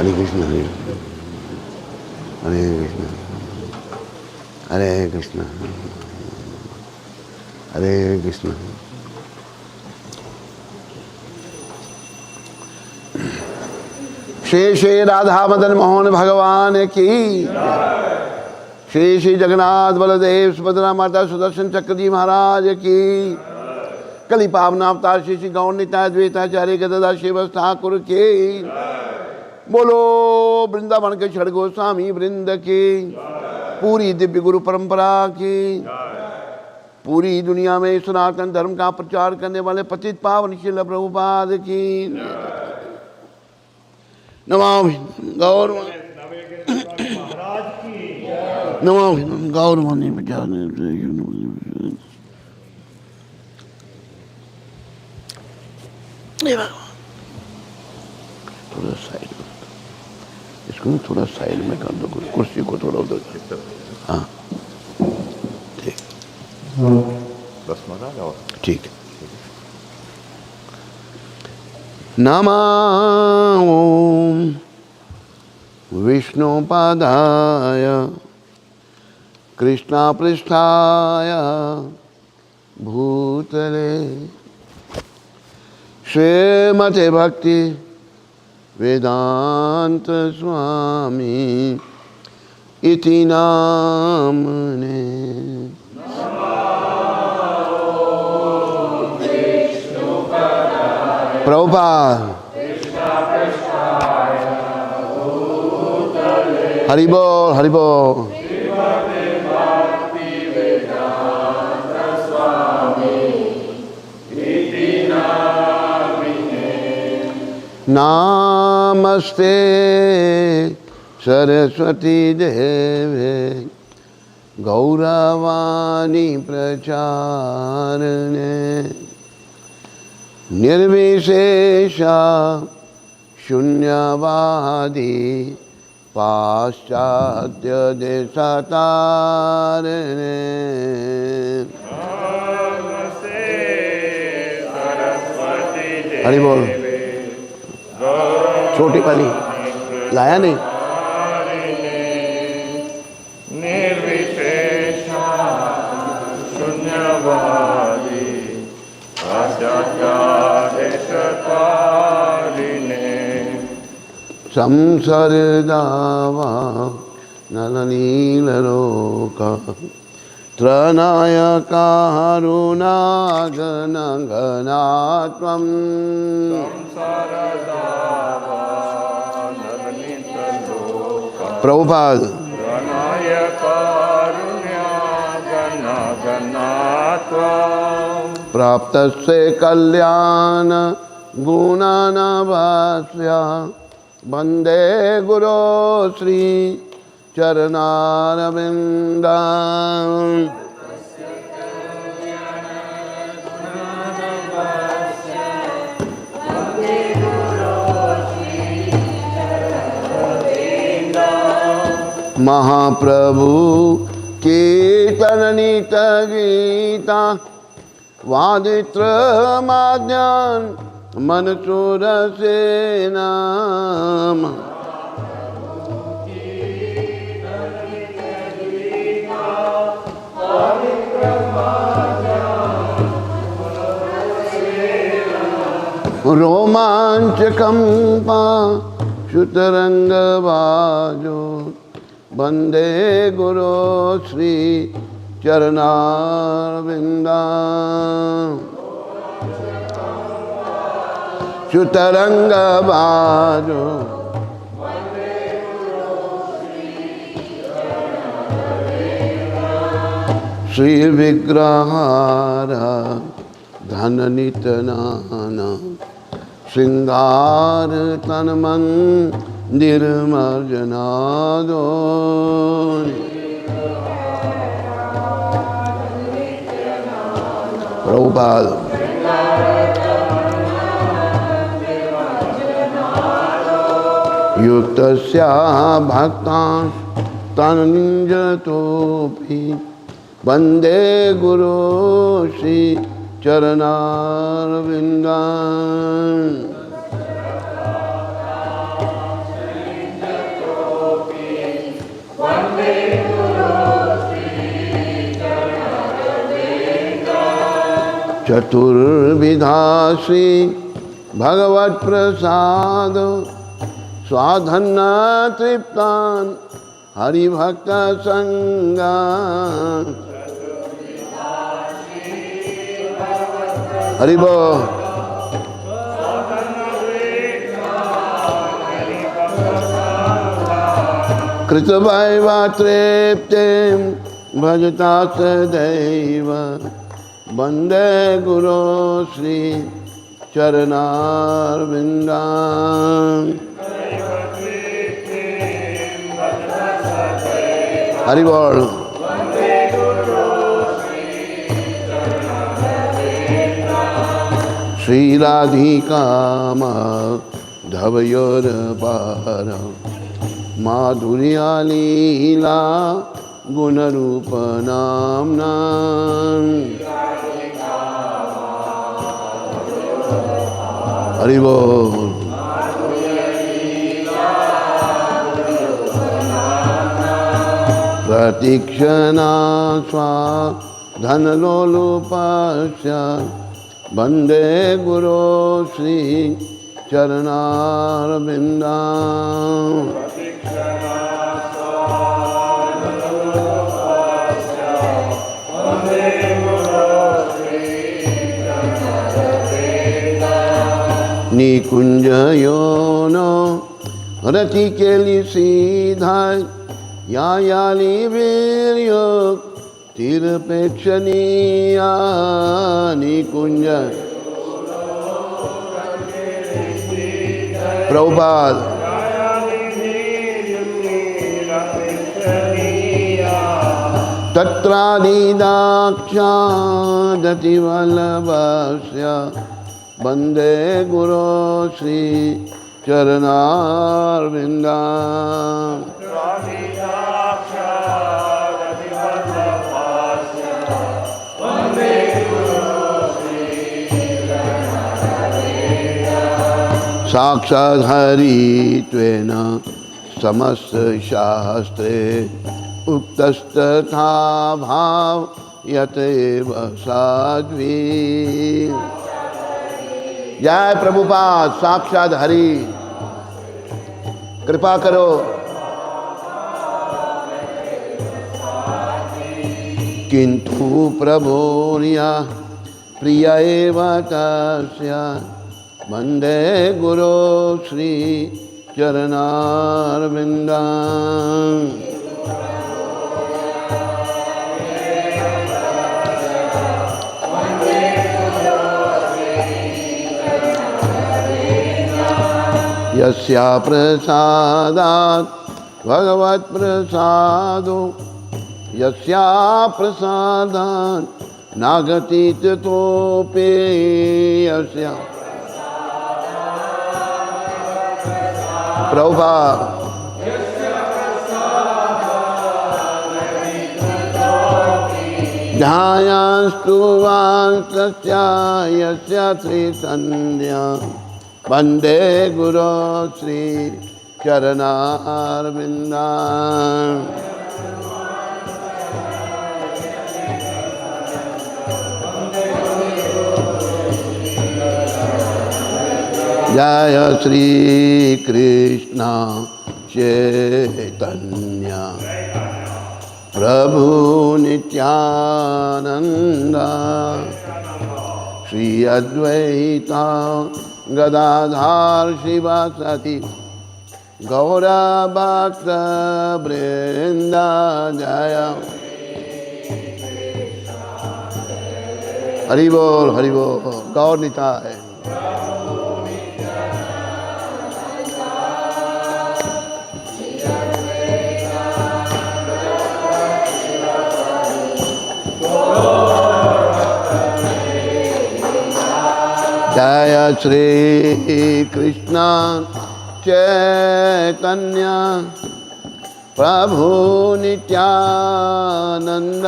हरे कृष्ण हरे कृष्ण हरे कृष्ण हरे कृष्ण। श्री श्री राधा मदन मोहन भगवान की, श्री श्री जगन्नाथ बलदेव सुभद्रा माता सुदर्शन चक्र जी महाराज की, कली पावना अवतार श्री श्री गौर निताय द्वैताचार्य गदाधर शिव ठाकुर के, बोलो वृंदावन के षड गोस्वामी वृंद की, पूरी दिव्य गुरु परंपरा की, पूरी दुनिया में सनातन धर्म का प्रचार करने वाले पतित पावन श्रील प्रभुपाद की। नमामि गौर नमामि गौर वाणी बजाने थोड़ा साइड में, इसको थोड़ा साइड में कर दो, कुर्सी को थोड़ा उधर। हाँ ठीक, बस मजा और ठीक। नमो विष्णुपादाय कृष्णपृष्ठाय भूतले श्रीमते भक्ति वेदांत स्वामी इति नामने। प्रभुपाद हरि बोल हरि बोल। नमस्ते सरस्वती देवे गौरवाणी प्रचारणे निर्विशेषा शून्यवादी पाश्चात्य देशतारिणे। हरि बोल। छोटी वाली लाया नहीं। निर्विशेषा शून्यवादी पाश्चात्य देशतारिणे संसर्गावा नलनीललोका त्रनाय कारुणागणगणात्वं प्रभुपाद त्रनाय कारुण्यागणगणात्वं प्राप्तस्य कल्याण गुणानवास्य वंदे गुरो श्री चरणारविंदं। महाप्रभु कीर्तन नित गीता वादित्र माद्यान मनसूर से नाम। रोमांच कंपा शुतरंग बाजो वंदे गुरु श्री चरणारविंदं। शुतरंग बाजो श्री विग्रहार धन नित नाना श्रृंगार तन मंदिर मर्जनादो। प्रभुपाद युक्तस्या भक्तां तन्निंजतोऽपि वंदे गुरु श्री चरणारविंदं। चतुर्विधा श्री भगवत प्रसाद स्वाधन तृप्तान हरिभक्त संगा हरिबो कृतवैवा तृप्ते भजता सदैव वंदे गुरो श्री चरणारविंदां हरि बोल। श्री राधिका माधवयोरपार माधुर्या लीला गुणरूप नाम्ना हरि बोल। प्रतीक्षणा स्वाधनलोलुपस्य वन्दे गुरो श्री चरणारविन्दां निकुंजयो नो रति केली सीधा याली वीर्यो तिरपेक्षणीया निकुंज प्रभुपाद तत्रादिदाक्षादति वल्लभस्य वंदे गुरो श्री चरणारविंदां साक्षात् हरित्वेन समस्त शास्त्रे उक्तस्तथा भाव यतेव साध्वी। जय प्रभुपाद साक्षात हरि कृपा करो। किंतु प्रभुर्या प्रिय एव तस्य वंदे गुरो श्री चरणारविंदां यस्या प्रसादात् भगवत् प्रसादो यस्या प्रसादात् नागति ततोपि यस्या प्रभुपाद ध्यायास्तु वांस्तस्य यस्य त्रिसन्ध्या वंदे गुरो श्री चरणारविंदां जय श्री कृष्ण चैतन्य प्रभु नित्यानंद श्री अद्वैता गदाधर शिवासति गौरभक्त वृंद जय हरि बोल गौर निताय। जय श्री कृष्ण चैतन्य प्रभु नित्यानंद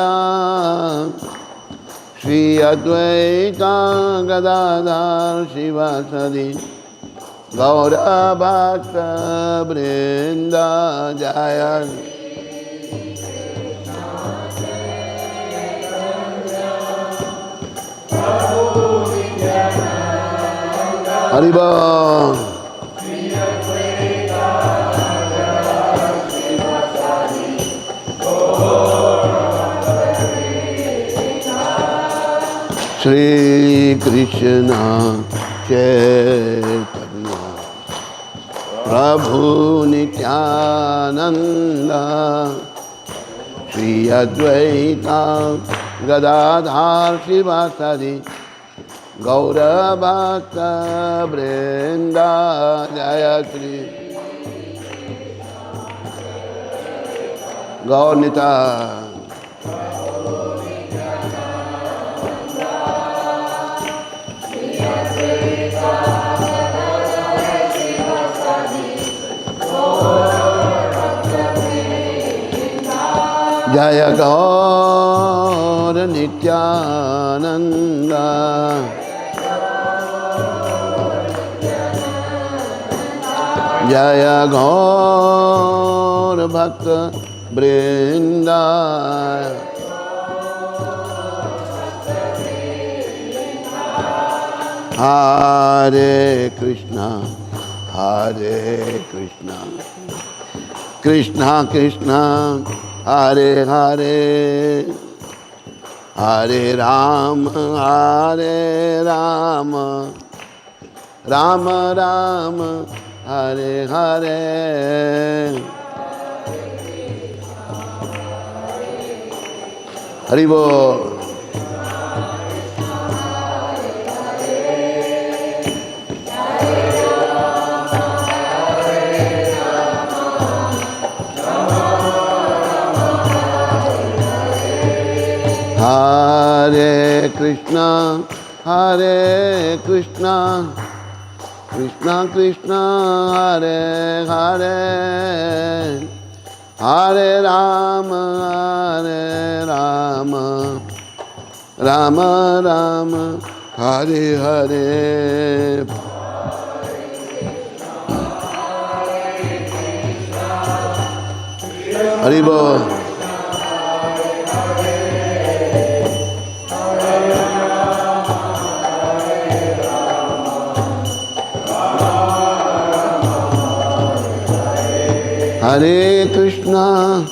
श्री अद्वैता गदाधर शिवासदि गौरभक्त वृंद जय Hari Bol. Shri Krishna Chaitanya Prabhu Nityananda Shri Advaita Gadadhar Shivasadi Gaura Bhakta Vrinda Jaya Shri Gaurnita Jaya Gaur Nityananda Jaya Gaur Bhakta Vrinda Hare Krishna Hare Krishna Krishna Krishna Hare Hare Hare Rama Hare Rama Rama Rama Hare Hare Hari Bol. Hare Krishna, Hare Krishna, Krishna Krishna, Hare Hare, Hare Rama, Hare Rama, Rama Rama, Hare Hare. Hari Bol. Hare Krishna,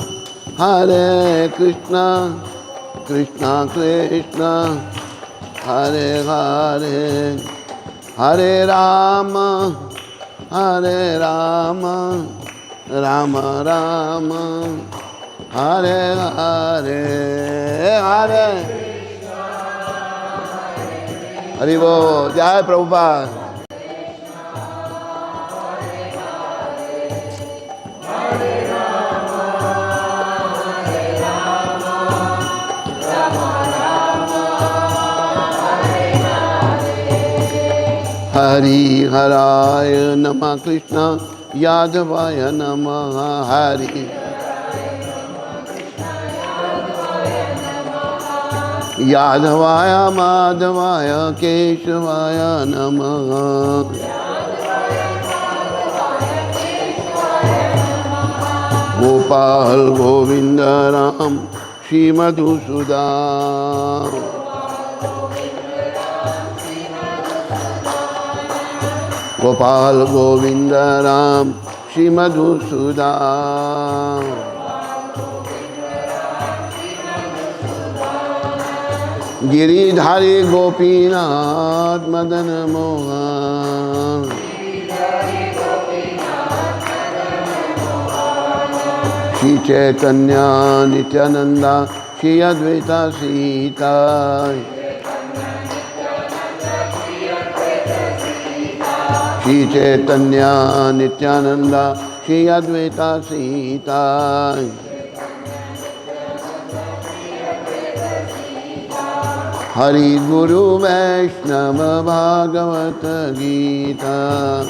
Hare Krishna, Krishna Krishna, Hare Hare, Hare Rama, Hare Rama, Rama Rama, Hare Hare, Hare Hari Bol. Jai Prabhupada. Hari Haraya Namah Krishna Yadavaya Namah Hari Yadavaya Madhavaya Keshavaya Namah Gopal Govinda Ram Shri Madhusudan Gopal Govinda Ram Shri Madhusudan Giridhari Gopinath Madan Mohan Shri Chaitanya Nityananda Shri Advaita Sita Shri Chaitanya Nityananda Shri Advaita Sita Hari Guru Vaishnava Bhagavata Gita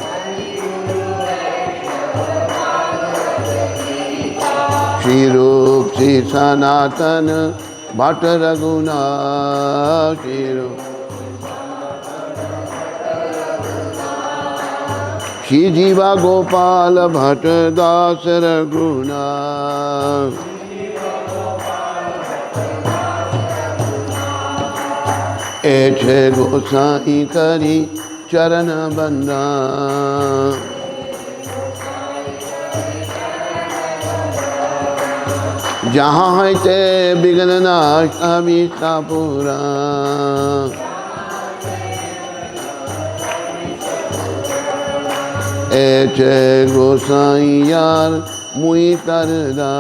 Shri Rup Shri Sanatana Bhatta Raguna Shri Rup Shri Jiva Gopal Bhatta Das Raguna Eche Gosai Kari चरण बंदा। जहाँ है ते विघ्न नाश अभिष्टा पूरा। ऐचे गोसाई यार मुई तरदा।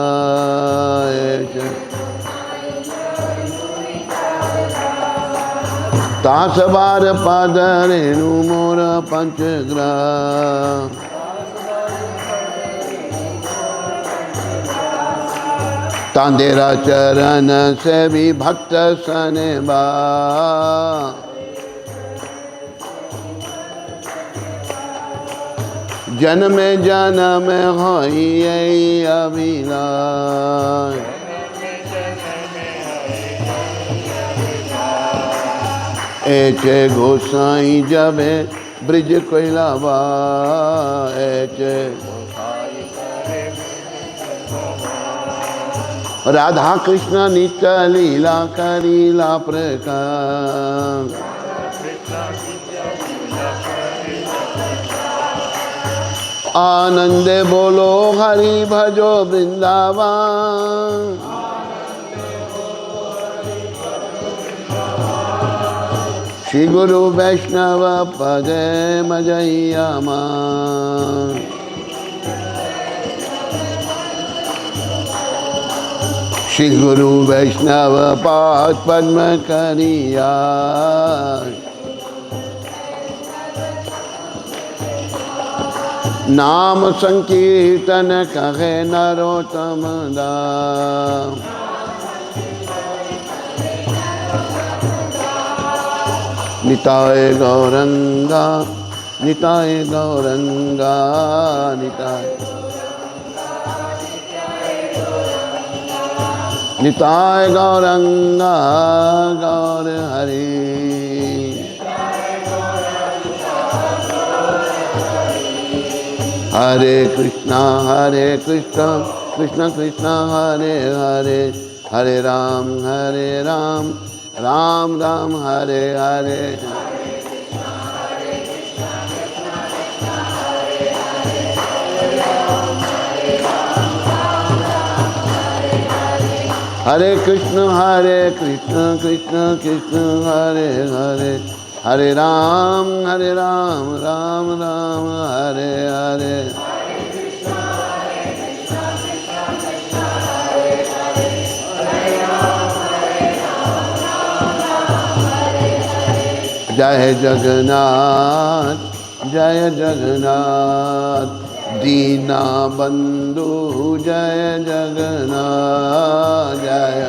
तास बार पद रेणु मोर पंचग्रह। तांदेरा चरण से भी भक्त सनेबा। जन्म जन्म होई अभिलाष। ऐचे गोसाई जबे ब्रिज कोइलावा। ऐचे राधा कृष्ण नित्य लीला करीला प्रकार। आनंद बोलो हरि भजो वृंदावन। श्री गुरु वैष्णव पदे मजैया मान। श्री गुरु वैष्णव पाद पद्म करिया। नाम संकीर्तन कहे नरोत्तम दास। निताय गौरंगा निताय गौरंगा निताय निताय गौरंगा गौर हरि। हरे कृष्णा कृष्ण कृष्ण हरे हरे। हरे राम राम राम हरे हरे। हरे कृष्ण कृष्ण कृष्ण हरे हरे। हरे राम राम राम हरे हरे। जय जगन्नाथ जय जगन्नाथ। दीना बंधु जय जगन्नाथ। जय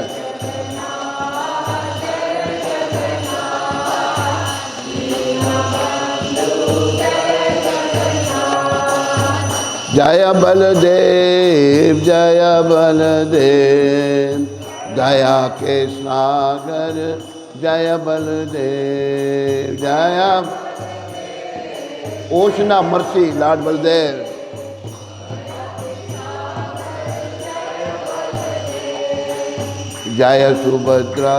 जय बलदेव जय बलदेव। दया के सागर जय बलदेव। जय ओशना मर्सी लॉर्ड बलदेव। जय सुभद्रा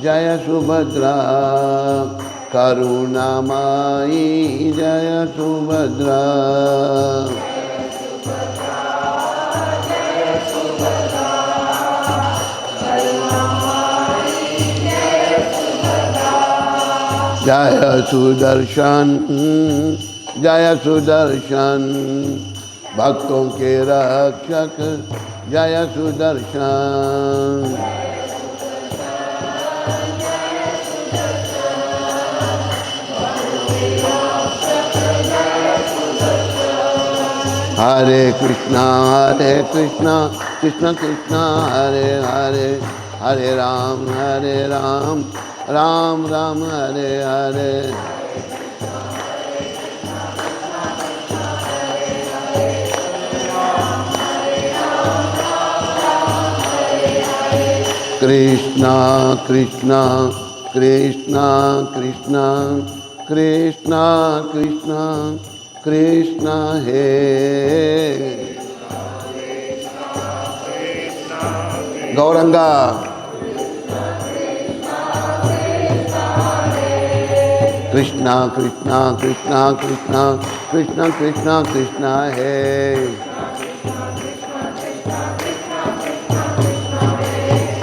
जय सुभद्रा। करुणामाई जय सुभद्रा। जय सुदर्शन जय सुदर्शन। भक्तों के रक्षक जय सुदर्शन। हरे कृष्णा कृष्ण कृष्ण हरे हरे। हरे राम राम राम हरे हरे। कृष्णा कृष्णा कृष्णा कृष्णा कृष्णा कृष्णा कृष्णा हे। गौरंगा कृष्णा कृष्णा कृष्णा कृष्णा कृष्णा कृष्णा कृष्णा है,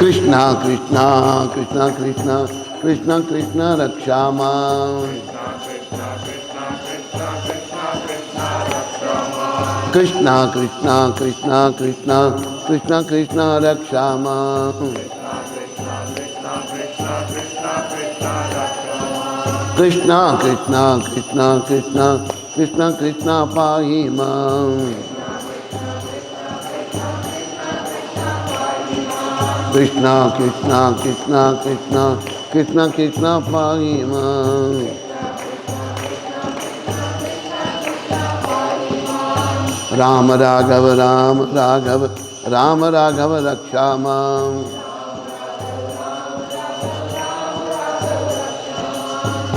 कृष्णा कृष्णा कृष्णा कृष्णा कृष्णा कृष्णा रक्षा मां, कृष्णा कृष्णा कृष्णा कृष्णा कृष्णा कृष्णा रक्षा मां, कृष्णा कृष्णा कृष्णा कृष्णा कृष्णा कृष्णा पाहि मां, कृष्णा कृष्णा कृष्णा कृष्णा कृष्णा कृष्णा पाहि मां, राम राघव राम राघव राम राघव रक्षा मां,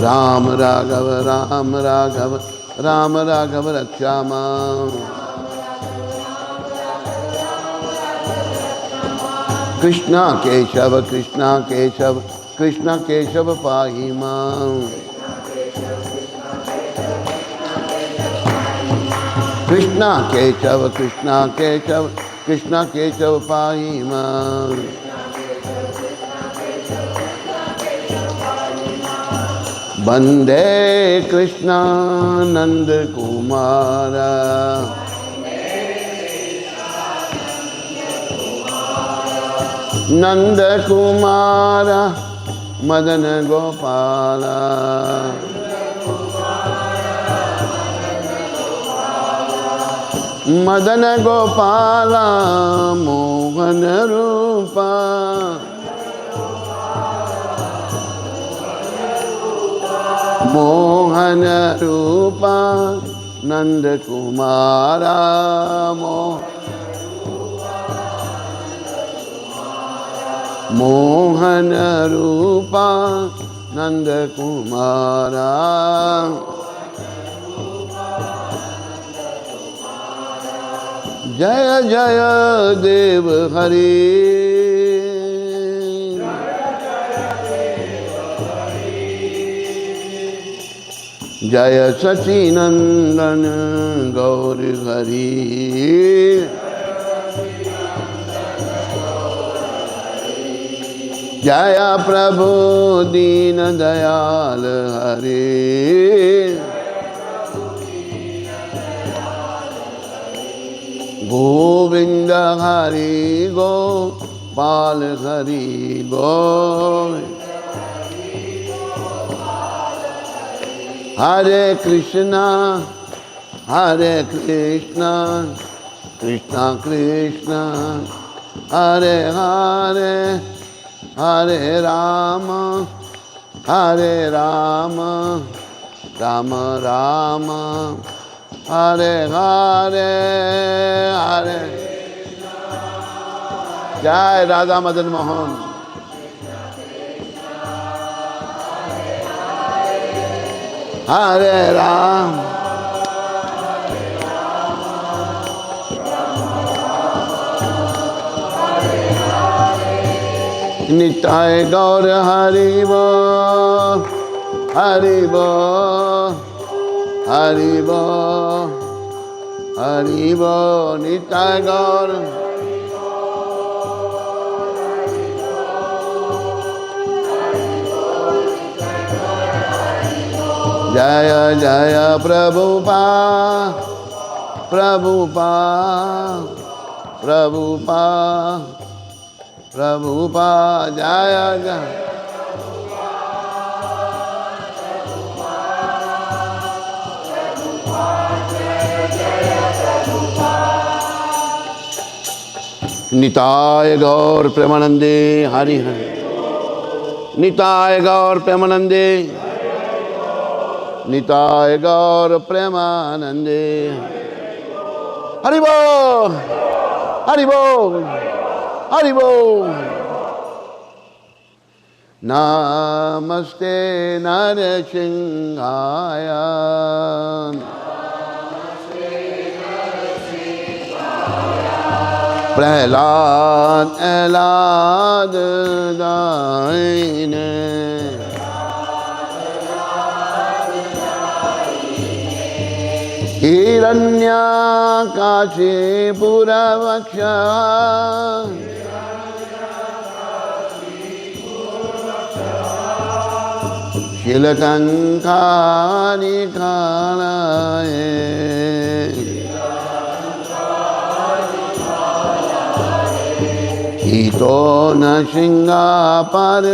राम राघव राम राघव राम राघव रक्षा मां, कृष्णा केशव कृष्णा केशव कृष्णा केशव पाहि मां, कृष्णा केशव कृष्णा केशव कृष्णा केशव पाहि मां, वंदे कृष्णा नंद कुमार, नंद कुमार मदन गोपाल, मदन गोपाल मोहन रूपा, मोहन रूपा नंद कुमारा मोहन रूपा नंद कुमारा, जय जय देव हरि, जय सचिनंदन गौर हरि, जय प्रभु दीन दयाल हरि, गोविंद हरि गोपाल हरि गोविंद, हरे कृष्णा कृष्णा कृष्णा हरे हरे, हरे राम राम राम हरे हरे, हरे जय राधा मदन मोहन, हरे राम निताय गौर हरि बोल, हरि बोल, हरि बोल, हरि बोल, निताय गौर, जय जय प्रभुपाद प्रभुपाद प्रभुपाद प्रभुपाद, जय जय निताय गौर प्रेमानंदे हरि हरि, निताय गौर प्रेमानंदे, निताय गौर प्रेमानंदे, हरि बोल हरि बोल हरि बोल, नमस्ते नरसिंहाय, प्रहलाद दायिने, हिरण्यकाशीपुरवक्षा शिलकंकानिकालाय तो न सिंगा पर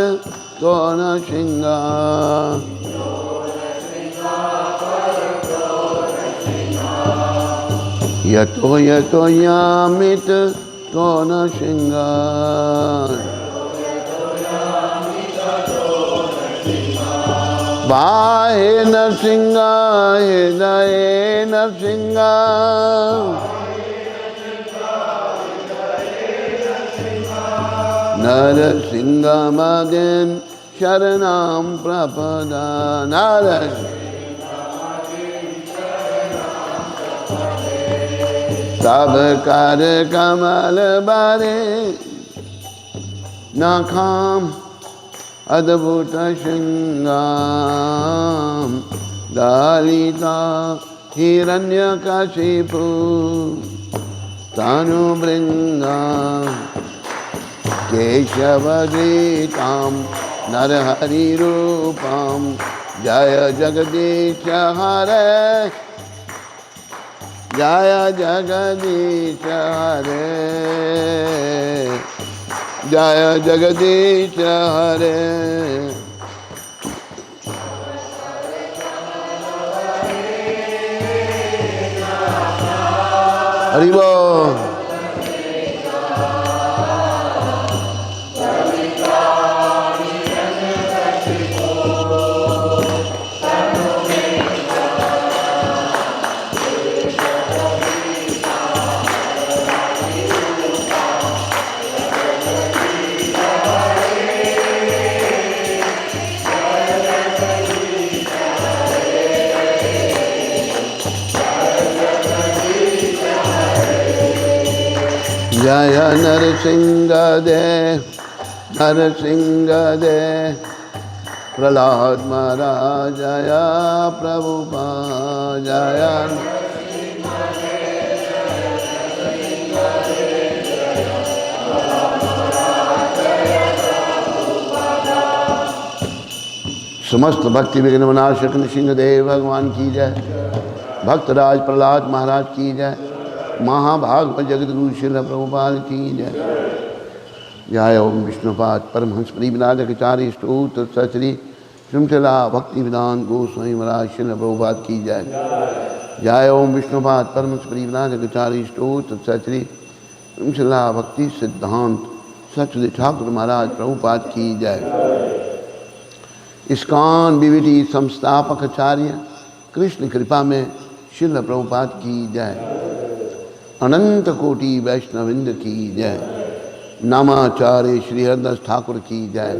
तो न सिंगा यतो यतो यामित तो न सिंगा बाहे नरसिंगा हृदय नरसिंगा नरसिंह मगन शरणं प्रपदा तब कर कमल बरे नखाम अद्भुत श्रृंगाम दलिता हिरण्यकशिपु तनुभृंगा केशवगीतां नरहरिरूपां जय जगदीश हरे जय जगदीश हरे जय जगदीश हरे हरि बोल। जय नरसिंह देव नरसिंह देव प्रहलाद महाराज जय प्रभुपाद जय समस्त भक्ति विघ्न विनाशक नृसिंह देव भगवान की जय। भक्तराज प्रहलाद महाराज की जय। महाभागवत जगद्गुरु श्रील प्रभुपाद की जय। जय ओम विष्णुपाद परमहंस परिव्राजकचार्य स्तोत्र सचरी श्रृंखला भक्ति विदान गोस्वामी महाराज श्रील प्रभुपाद की जय। जय ओम विष्णुपाद परमहंस परिव्राजकचार्य स्तोत्र सचरी श्रृंखला भक्ति सिद्धांत सचरी ठाकुर महाराज प्रभुपाद की जय। इस्कॉन बीवीटी संस्थापक आचार्य कृष्ण कृपा में श्रील प्रभुपाद की जय। अनंत कोटि वैष्णविंद की जय। नामाचार्य श्री हरदास ठाकुर की जय।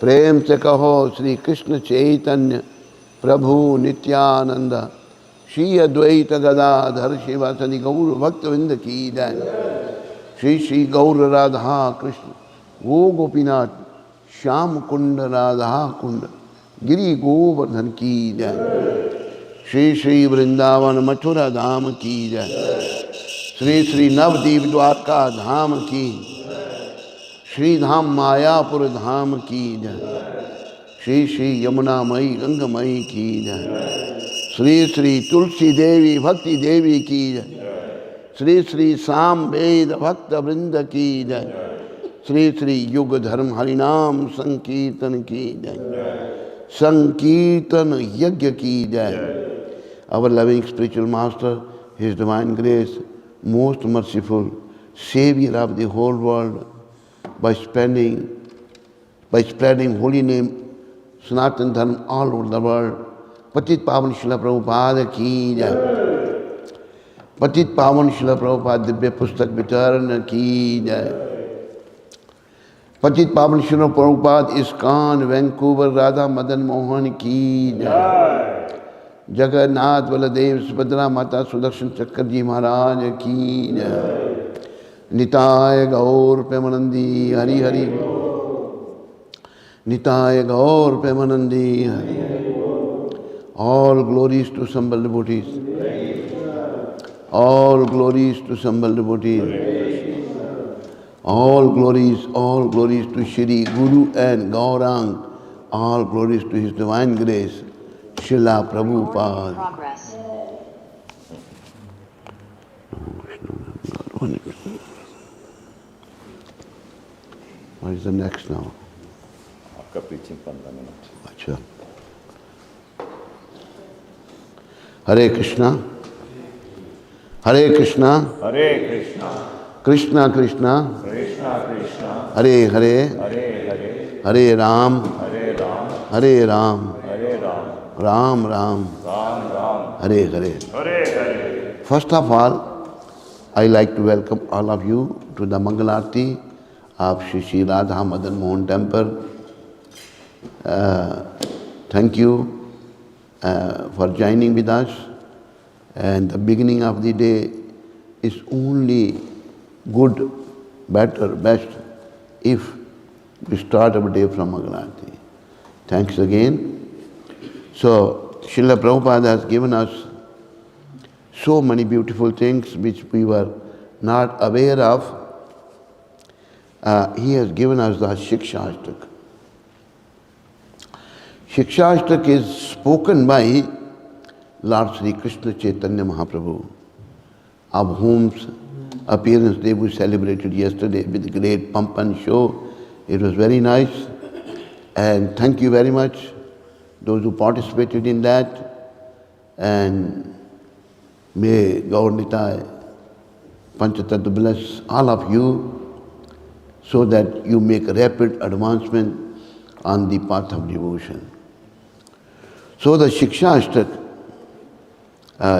प्रेम से कहो श्री कृष्ण चैतन्य प्रभु नित्यानंद श्री अद्वैत गदाधर शिवासदि गौर भक्तविंद की जय। श्री श्री गौर राधा कृष्ण वो गोपीनाथ श्याम कुंड राधा कुंड गिरी गोवर्धन की जय। श्री श्री वृंदावन मथुरा धाम की जय। श्री श्री नवदीप द्वारका धाम की। श्री धाम मायापुर धाम की जय। श्री श्री यमुना मई गंगमयी की जय। श्री श्री तुलसी देवी भक्ति देवी की जय। श्री श्री साम वेद भक्त वृंद की जय। श्री श्री युग धर्म हरिनाम संकीर्तन की जय। संकीर्तन यज्ञ की जय। Our loving spiritual master, His divine grace, most merciful Savior of the whole world, by spreading holy name Sanatan Dharma all over the world. पतित पावन शिला प्रभुपाद की जय। पतित पावन शिला प्रभुपाद दिव्य पुस्तक वितरण की जय। पतित पावन शिला प्रभुपाद इस्कॉन वैंकूवर राधा मदन मोहन की जय। जगन्नाथ बलदेव सुभद्रा माता सुदर्शन चक्र जी महाराज की जय। निताय गौर प्रेमानंदी हरि हरि। निताय गौर प्रेमानंदी Hari. All glories to Sambal devotees. All glories to Sambal devotee. All glories to Shri Guru and Gaurang. All glories to His Divine Grace, Srila Prabhupada. What is the next now? आपका preaching 15 मिनट. अच्छा. Hare Krishna. Hare Krishna. Hare Krishna. Krishna Krishna. Krishna Krishna. Hare Hare. Hare Hare. Hare Ram. Hare Ram. Hare Ram. Hare Ram. Ram Ram. Ram Ram. Hare Hare. Hare Hare. First of all, I like to welcome all of you to the Mangal Aarti of Shri Shri Radha Madan Mohan Temple. Thank you for joining with us. And the beginning of the day is only good, better, best if we start our day from Mangal Aarti. Thanks again. So, Srila Prabhupada has given us so many beautiful things which we were not aware of. He has given us the Shikshashtak. Shikshashtak is spoken by Lord Sri Krishna Chaitanya Mahaprabhu, of whom's appearance day we celebrated yesterday with great pomp and show. It was very nice, and thank you very much those who participated in that, and may Gaur Nitai Panchatattva bless all of you so that you make rapid advancement on the path of devotion. So the Shikshashtak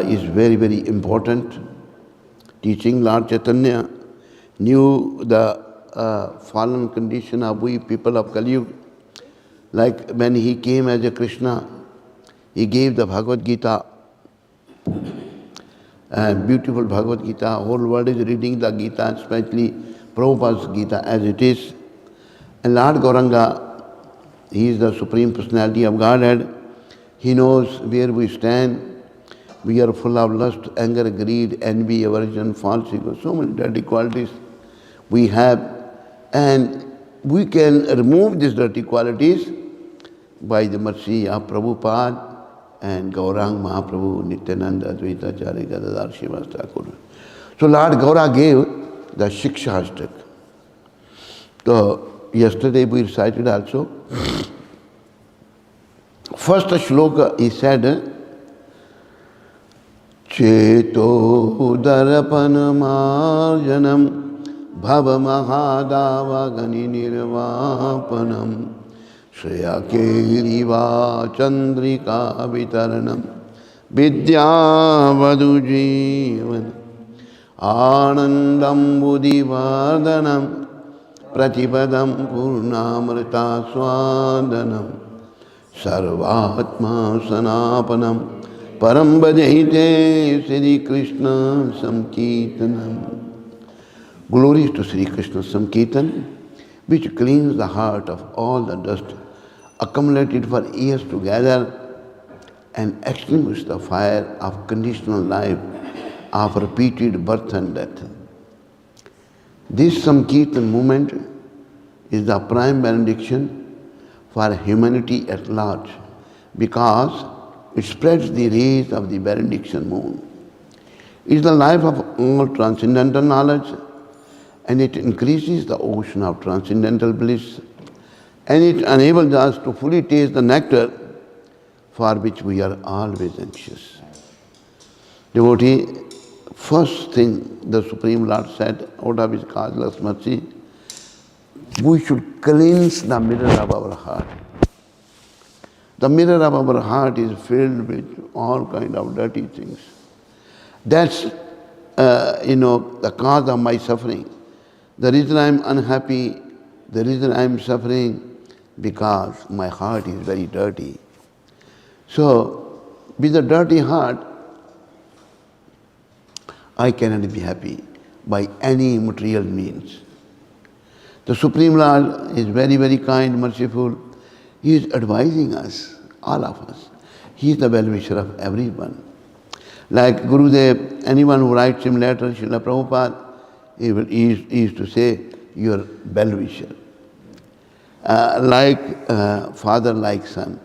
is very, very important. Teaching Lord Chaitanya knew the fallen condition of we people of Kali Yuga. Like when he came as a Krishna, he gave the Bhagavad Gita, and beautiful Bhagavad Gita. Whole world is reading the Gita, especially Prabhupada's Gita as it is. And Lord Gauranga, he is the Supreme Personality of Godhead. He knows where we stand. We are full of lust, anger, greed, envy, aversion, false ego, so many dirty qualities we have. And we can remove these dirty qualities by the mercy of Prabhupada and Gaurang Mahaprabhu, Nityananda, Advaita, Acharya, Gadadhar, Srivas Thakur. So Lord Gaura gave the Shikshashtak. So yesterday we recited also. First shloka he said, Cheto darapan marjanam bhava mahadava gani nirvapanam Shreya keriva chandrika vitaranam vidya vadu jivan anandam buddhivardhanam pratipadam purnamrita swadanam sarvatma sanapanam Param bhajahite Sri Krishna Samkirtanam. Glories to Sri Krishna Samkirtan, which cleans the heart of all the dust accumulated for years together and extinguish the fire of conditional life of repeated birth and death. This Samkirtan movement is the prime benediction for humanity at large because it spreads the rays of the benediction moon. It is the life of all transcendental knowledge, and it increases the ocean of transcendental bliss, and it enables us to fully taste the nectar for which we are always anxious. Devotee, first thing the Supreme Lord said out of His causeless mercy, we should cleanse the mirror of our heart. The mirror of our heart is filled with all kind of dirty things. That's, the cause of my suffering. The reason I am unhappy, the reason I am suffering, because my heart is very dirty. So, with a dirty heart, I cannot be happy by any material means. The Supreme Lord is very, very kind, merciful. He is advising us, all of us. He is the well-wisher of everyone. Like Gurudev, anyone who writes him letter, Srila Prabhupada, he used to say, "Your well-wisher." Like father, like son.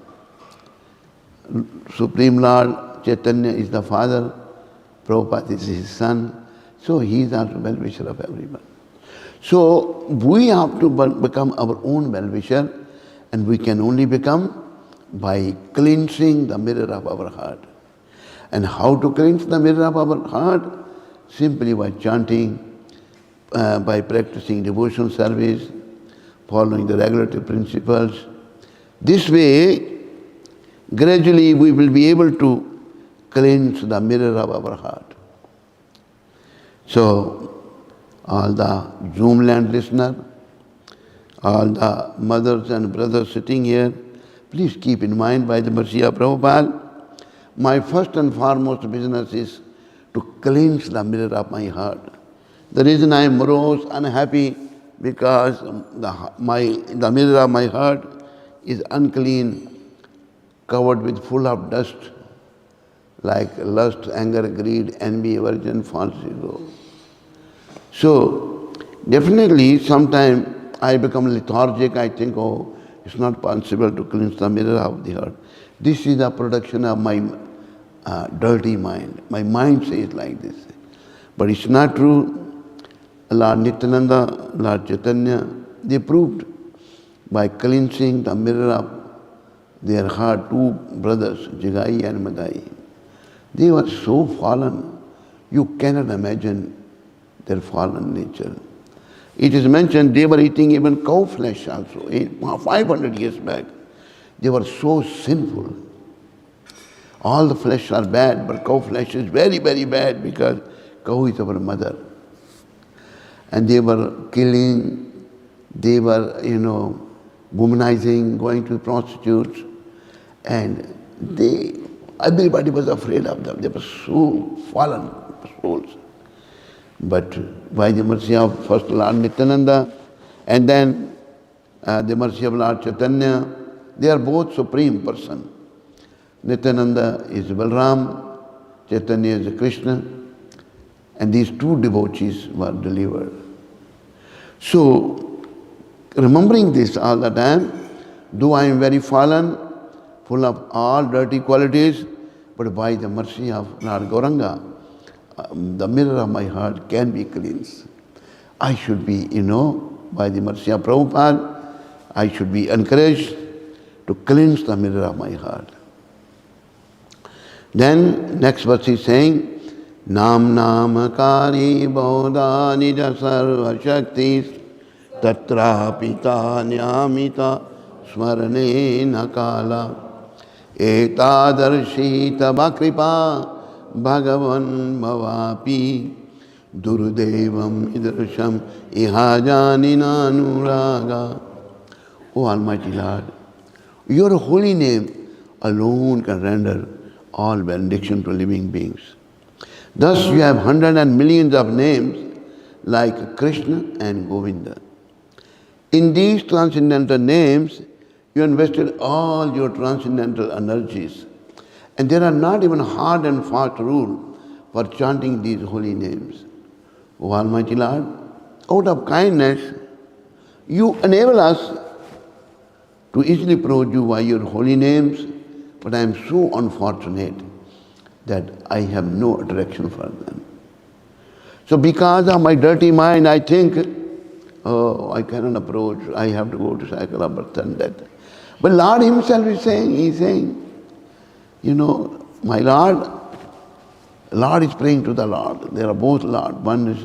Supreme Lord Chaitanya is the father, Prabhupada is his son, so he is also well-wisher of everyone. So we have to become our own well-wisher, and we can only become by cleansing the mirror of our heart. And how to cleanse the mirror of our heart? Simply by chanting, by practicing devotional service, following the regulative principles. This way, gradually we will be able to cleanse the mirror of our heart. So, all the Zoom land listeners, all the mothers and brothers sitting here, please keep in mind, by the mercy of Prabhupada, my first and foremost business is to cleanse the mirror of my heart. The reason I am morose, unhappy, because the mirror of my heart is unclean, covered with full of dust, like lust, anger, greed, envy, aversion, false ego. So, definitely, sometimes I become lethargic. I think, oh, it's not possible to cleanse the mirror of the heart. This is the production of my dirty mind. My mind says like this. But it's not true. Lord Nityananda, Lord Chaitanya, they proved by cleansing the mirror of their heart, two brothers, Jigai and Madai. They were so fallen, you cannot imagine their fallen nature. It is mentioned they were eating even cow flesh also, 500 years back. They were so sinful. All the flesh are bad, but cow flesh is very, very bad because cow is our mother. And they were killing, they were, womanizing, going to prostitutes, and everybody was afraid of them. They were so fallen souls. But by the mercy of first Lord Nityananda and then the mercy of Lord Chaitanya, they are both supreme person. Nityananda is Balram, Chaitanya is Krishna, and these two devotees were delivered. So, remembering this all the time, though I am very fallen, full of all dirty qualities, but by the mercy of Lord Gauranga, the mirror of my heart can be cleansed. I should be, by the mercy of Prabhupada, I should be encouraged to cleanse the mirror of my heart. Then, next verse is saying, Nam Namakari Bodha Nija Sarva Shaktis Tatra Pita Nyamita Smarane Nakala Etadarshi Tabakripa Bhagavan Mavapi Durudevam Idrasham Ihajanina Nuraga. O Almighty Lord, your holy name alone can render all benediction to living beings. Thus you have hundreds and millions of names like Krishna and Govinda. In these transcendental names, you invested all your transcendental energies. And there are not even hard and fast rule for chanting these holy names. O Almighty Lord, out of kindness, you enable us to easily approach you by your holy names, but I am so unfortunate that I have no attraction for them. So because of my dirty mind, I think, oh, I cannot approach, I have to go to cycle of birth and death. But Lord himself is saying, my Lord is praying to the Lord. There are both Lord. One is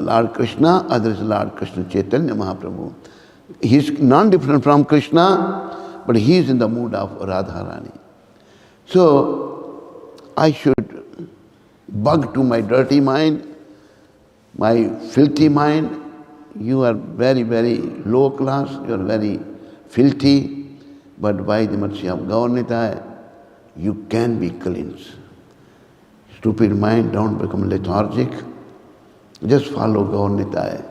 Lord Krishna, other is Lord Krishna Chaitanya Mahaprabhu. He is non-different from Krishna, but he is in the mood of Radharani. So, I should bug to my dirty mind, my filthy mind. You are very, very low class, you are very filthy, but by the mercy of Gaur-Nitai, you can be cleansed. Stupid mind, don't become lethargic. Just follow Gaur-Nitai.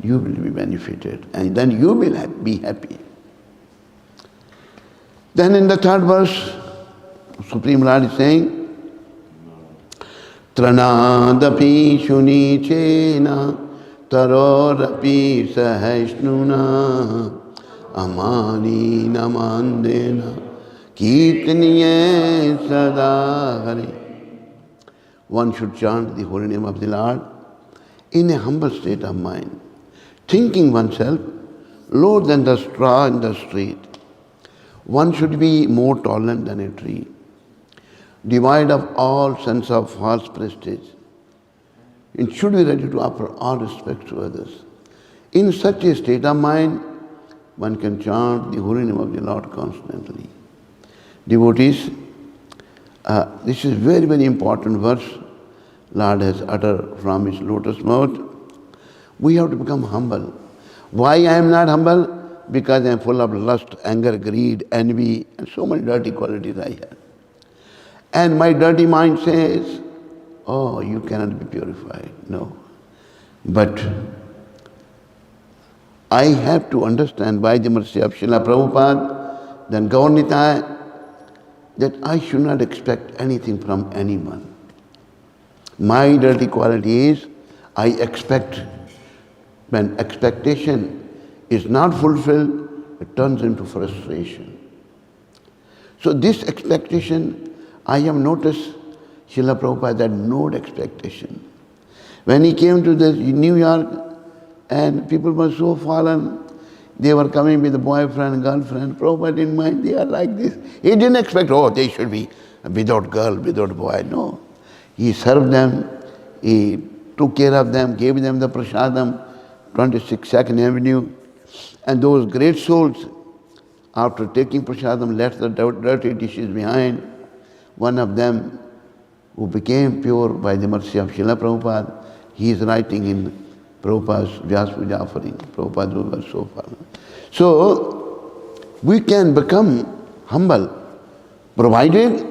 You will be benefited, and then you will be happy. Then in the third verse, Supreme Lord is saying, Tranadapi shunichena tarorapi sahaishnuna amani namandena kirtaniye sada hari. One should chant the holy name of the Lord in a humble state of mind, thinking oneself lower than the straw in the street. One should be more tolerant than a tree, devoid of all sense of false prestige. It should be ready to offer all respect to others. In such a state of mind, one can chant the holy name of the Lord constantly. Devotees, this is very, very important verse Lord has uttered from his lotus mouth. We have to become humble. Why I am not humble? Because I am full of lust, anger, greed, envy, and so many dirty qualities I have. And my dirty mind says, oh, you cannot be purified. No. But I have to understand by the mercy of Srila Prabhupada, then Gaur-Nitai, that I should not expect anything from anyone. My dirty quality is, I expect. When expectation is not fulfilled, it turns into frustration. So this expectation, I have noticed Srila Prabhupada had no expectation. When he came to this New York, and people were so fallen, they were coming with a boyfriend, girlfriend. Prabhupada didn't mind, they are like this. He didn't expect, oh, they should be without girl, without boy. No. He served them, he took care of them, gave them the prasadam, 26 2nd Avenue. And those great souls, after taking prasadam, left the dirty dishes behind. One of them, who became pure by the mercy of Srila Prabhupada, he is writing in Prabhupada's Vyasa offering. Prabhupada was so far. So, we can become humble, provided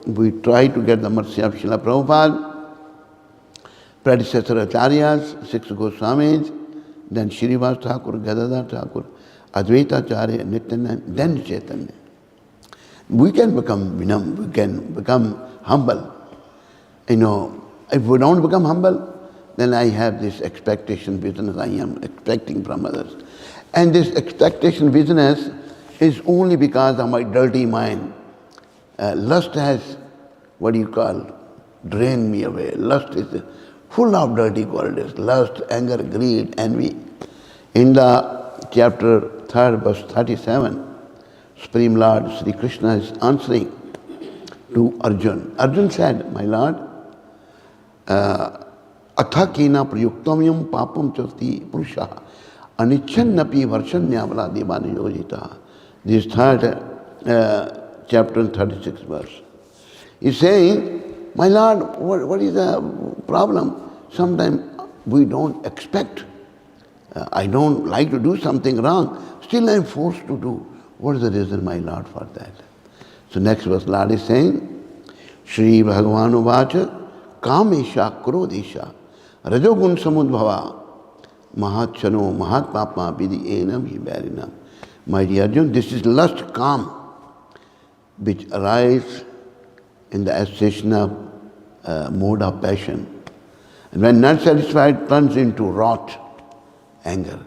we try to get the mercy of Srila Prabhupada, predecessor acharyas, 6 Goswamis, then Shrivas Thakur, Gadadhar Thakur, Advaita Acharya, Nityananda, then Chaitanya. We can become vinam, we can become humble. If we don't become humble, then I have this expectation business I am expecting from others. And this expectation business is only because of my dirty mind. Lust has, drained me away. Lust is full of dirty qualities. Lust, anger, greed, envy. In the chapter 3, verse 37, Supreme Lord Sri Krishna is answering to Arjun. Arjun said, my Lord, athakena prayuktamyam papam chasti purusha anichannapi varshanyavla devani yojita. This third chapter 36 verse. He's saying, my Lord, what is the problem? Sometimes we don't expect. I don't like to do something wrong. Still I am forced to do. What is the reason, my Lord, for that? So next verse, Lord is saying, Shri Bhagavanu Vacha Kamesha Krodesha Rajogun Samudbhava Mahachano Mahatpapa Vidi Enam Hibarinam. My dear Arjun, this is lust calm, which arises in the association of mode of passion. And when not satisfied, turns into wrath, anger,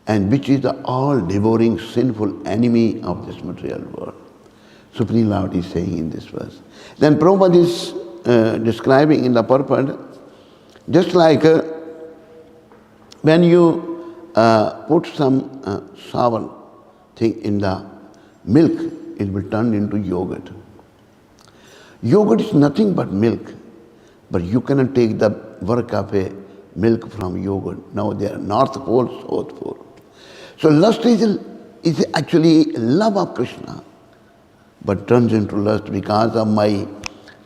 and which is the all-devouring sinful enemy of this material world. Supreme Lord is saying in this verse. Then Prabhupada is describing in the purport, just like when you put some sour thing in the milk, it will turn into yogurt. Yogurt is nothing but milk, but you cannot take the work of a milk from yogurt. Now they are North Pole, South Pole. So lust is actually love of Krishna, but turns into lust because of my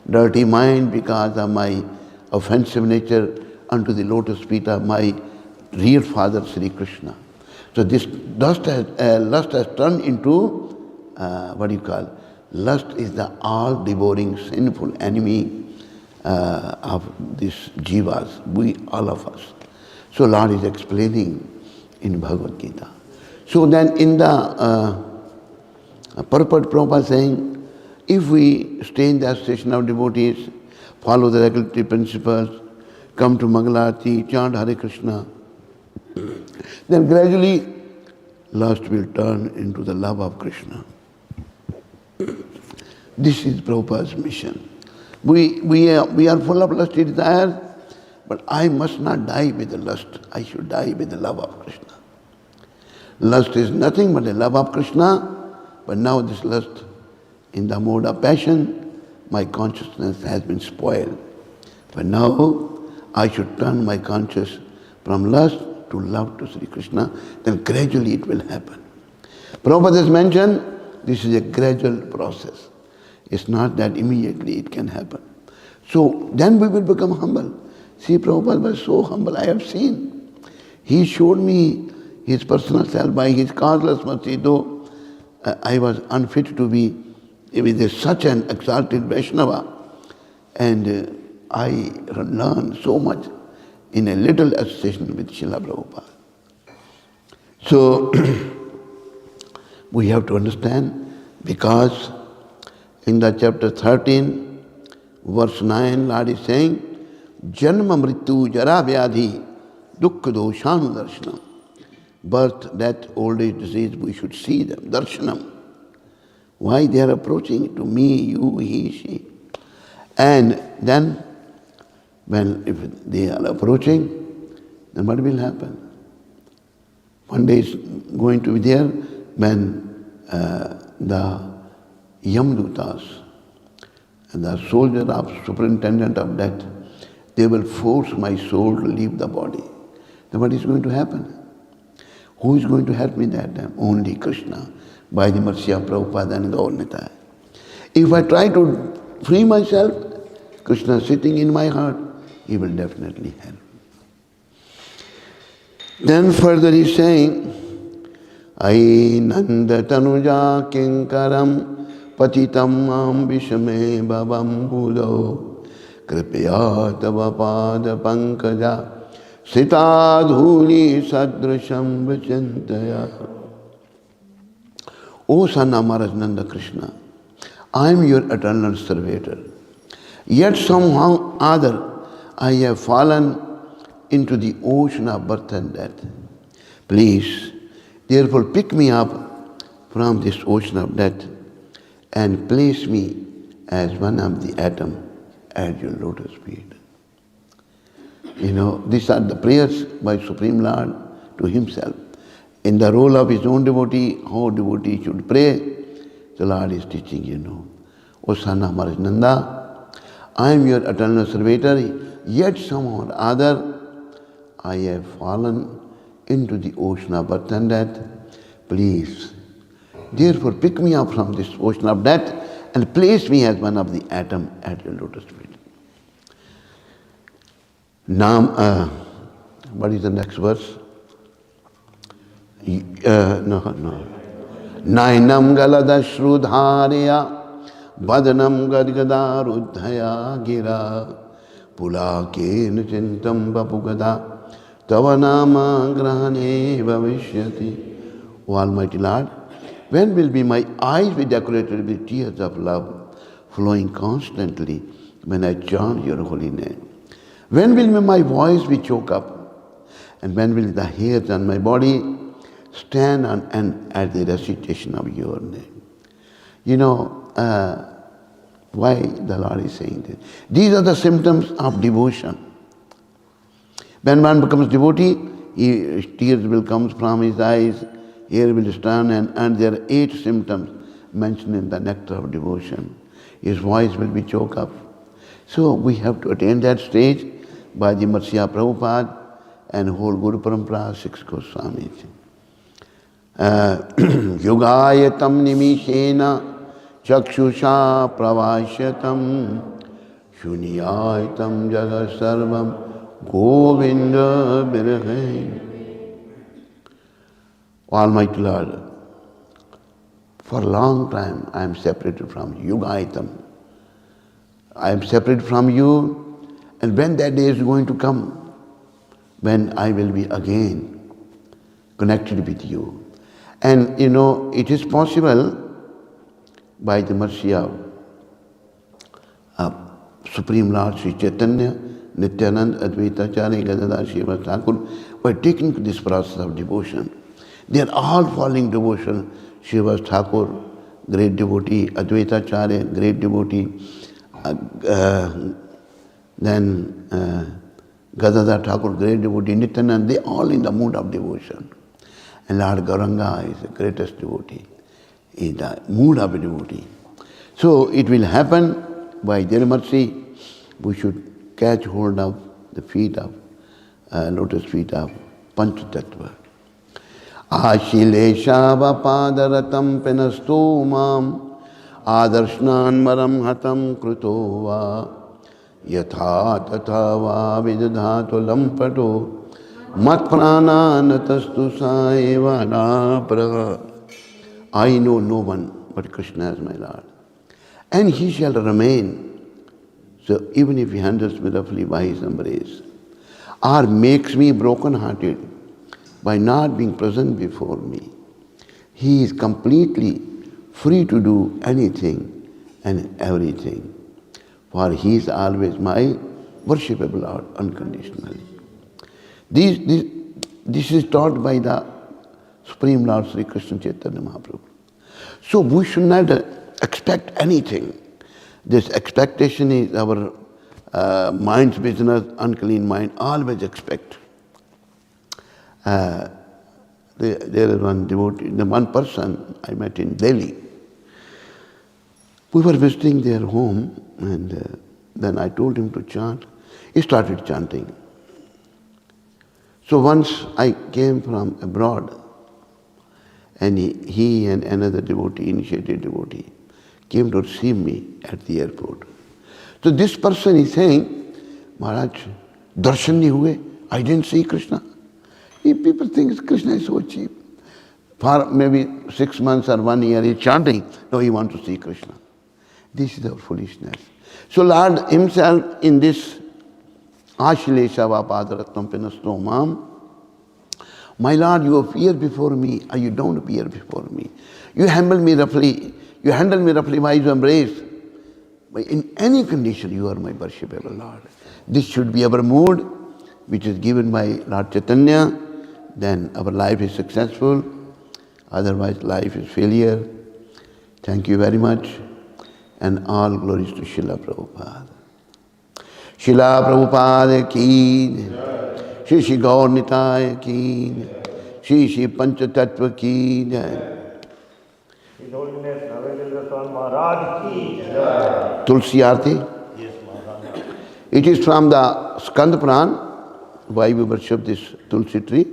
dirty mind, because of my offensive nature unto the lotus feet of my real father, Sri Krishna. So this lust has turned into, lust is the all-devouring sinful enemy of these jivas, we, all of us. So Lord is explaining in Bhagavad Gita. So then in the purport Prabhupada saying, if we stay in the association of devotees, follow the regulatory principles, come to Mangal Aarti, chant Hare Krishna, then gradually lust will turn into the love of Krishna. This is Prabhupada's mission. We are full of lusty desires, but I must not die with the lust. I should die with the love of Krishna. Lust is nothing but the love of Krishna, but now this lust in the mode of passion, my consciousness has been spoiled. But now I should turn my conscious from lust to love to Sri Krishna, then gradually it will happen. Prabhupada has mentioned this is a gradual process. It's not that immediately it can happen. So then we will become humble. See, Prabhupada was so humble, I have seen. He showed me his personal self by his causeless mercy, though I was unfit to be with such an exalted Vaishnava. And I learned so much in a little association with Srila Prabhupada. So we have to understand, because in the chapter 13, verse 9, Lord is saying, Janma mrityu jara vyadhi dukkha doshanu darshanam. Birth, death, old age, disease, we should see them, darshanam. Why they are approaching to me, you, he, she. And then, if they are approaching, then what will happen? One day is going to be there when the Yamdutas, the soldier of superintendent of death, they will force my soul to leave the body. Then what is going to happen? Who is going to help me that time? Only Krishna, by the mercy of Prabhupada and Gaur Nitai. If I try to free myself, Krishna sitting in my heart, he will definitely help. Then further he is saying, Ai nanda tanuja kinkaram patitam mam vishame bhavam budo kripya tava pada pankaja sita dhuli sadrasham vachantaya. O son of Maharaj Nanda Krishna, I am your eternal servitor. Yet somehow other I have fallen into the ocean of birth and death. Please, therefore pick me up from this ocean of death and place me as one of the atom at your lotus feet. You know, these are the prayers by Supreme Lord to himself. In the role of his own devotee, how devotee should pray, the Lord is teaching, you know. O son of Maharaj Nanda, I am your eternal servitor, yet somehow or other I have fallen into the ocean of birth and death. Please, therefore pick me up from this ocean of death and place me as one of the atom at your lotus feet. What is the next verse? Nainam galadashrudharya Badanam gadgadarudhaya gira Pulaken chintam vapugada Tavanama grahane bhavishyati. O Almighty Lord, when will be my eyes be decorated with tears of love flowing constantly when I chant your holy name? When will my voice be choked up? And when will the hairs on my body stand on and at the recitation of your name? You know, why the Lord is saying this? These are the symptoms of devotion. When one becomes devotee, tears will come from his eyes, hair will stand, and there are 8 symptoms mentioned in the nectar of devotion. His voice will be choked up. So we have to attain that stage by the mercy of Prabhupada and whole Guru Parampara, 6 Goswamis. Yogayatam nimishena chakshusha pravashyatam shunyayatam jagasarvam govinda birahai. Almighty Lord, for a long time I am separated from you. Yogayatam. I am separated from you, and when that day is going to come, when I will be again connected with you. And you know, it is possible by the mercy of Supreme Lord Sri Chaitanya, Nityanand, Advaita Acharya, Gadadhar, Srivas Thakur were taking this process of devotion. They are all following devotion. Srivas Thakur, great devotee, Advaita Acharya, great devotee, then Gadadhar Thakur, great devotee, Nityanand, they all in the mood of devotion. And Lord Gauranga is the greatest devotee, in the mood of a devotee. So it will happen by their mercy. We should catch hold of the feet of, lotus feet of Panchatattva. Ashileshava padaratam penastu mam adarshnan maram hatam krutova yatha tatha va vidadhato lampato mat prana natastu saeva na praga. I know no one but Krishna as my Lord, and he shall remain. So even if he handles me roughly by his embrace, or makes me broken-hearted by not being present before me, he is completely free to do anything and everything, for he is always my worshipable Lord unconditionally. This is taught by the Supreme Lord Sri Krishna Chaitanya Mahaprabhu. So we should not expect anything. This expectation is our mind's business, unclean mind, always expect. There is one devotee, the one person I met in Delhi. We were visiting their home, and then I told him to chant. He started chanting. So once I came from abroad, and he and another devotee, initiated devotee, came to see me at the airport. So this person is saying, Maharaj, darshan nahi hue, I didn't see Krishna. People think Krishna is so cheap. For maybe 6 months or 1 year he is chanting, no, he wants to see Krishna. This is our foolishness. So Lord himself in this Ashileshava Padarattam Penasto Mam, my Lord, you appear before me or you don't appear before me. You handle me roughly by his embrace. But in any condition, you are my worshipable Lord. This should be our mood, which is given by Lord Chaitanya. Then our life is successful. Otherwise, life is failure. Thank you very much. And all glories to Srila Prabhupada. Srila Prabhupada ki, Shri Shri Gaur Nitai ki, Shri Shri Panchatattva ki. His Holiness Yogendra Swami Maharaj ki Jai. Tulsi Aarti. Yes, Maharaj. It is from the Skand Puran, why we worship this Tulsi tree.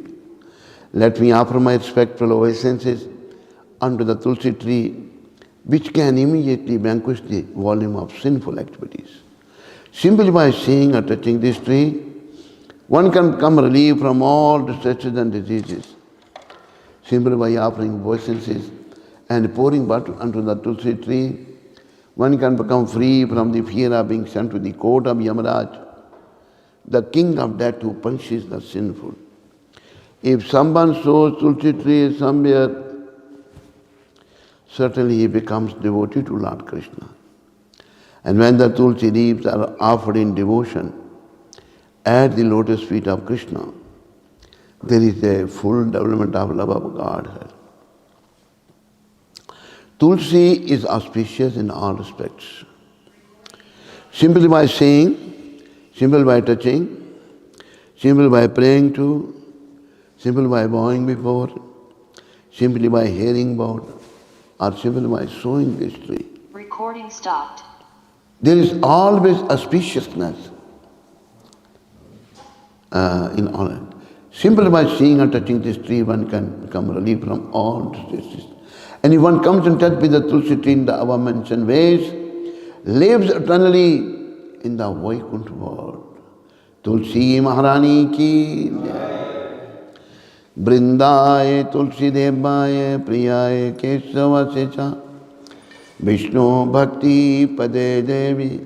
Let me offer my respectful obeisances unto the Tulsi tree, which can immediately vanquish the volume of sinful activities. Simply by seeing or touching this tree, one can become relief from all distresses and diseases. Simply by offering obeisances and pouring water unto the Tulsi tree, one can become free from the fear of being sent to the court of Yamaraj, the king of death who punishes the sinful. If someone sows Tulsi tree somewhere, certainly he becomes devotee to Lord Krishna. And when the Tulsi leaves are offered in devotion at the lotus feet of Krishna, there is a full development of love of God. Tulsi is auspicious in all respects. Simply by seeing, simply by touching, simply by praying to, simply by bowing before, simply by hearing about, or simply by sowing this tree. Recording stopped. There is always auspiciousness in all. Simply by seeing or touching this tree, one can become relieved from all distresses. And if one comes in touch with the Tulsi tree in the above mentioned ways, lives eternally in the Vaikuntha world. Tulsi Maharani ki Brindaye Tulsi Devaye Priyaye Kesava Secha Vishnu Bhakti Pade Devi